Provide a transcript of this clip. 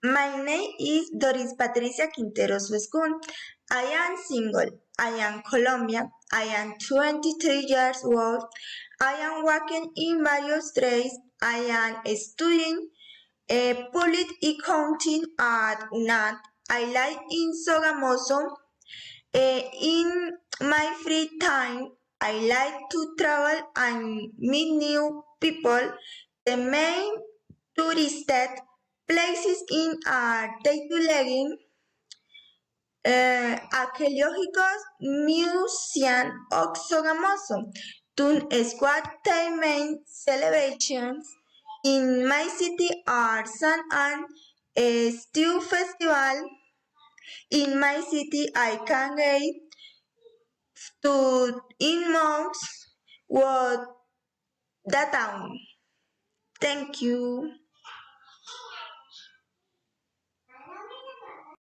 My name is Doris Patricia Quinteros Vescun. I am single. I am Colombian. I am 23 years old. I am working in various trades. I am studying public accounting at UNAD. I live in Sogamoso. In my free time, I like to travel and meet new people. The main tourist places in are Teitulegin, Archaeológicos Museum of Sogamoso, Tun Squad main celebrations in my city are San Ann Stew Festival. In my city, I can get to in months what the town. Thank you.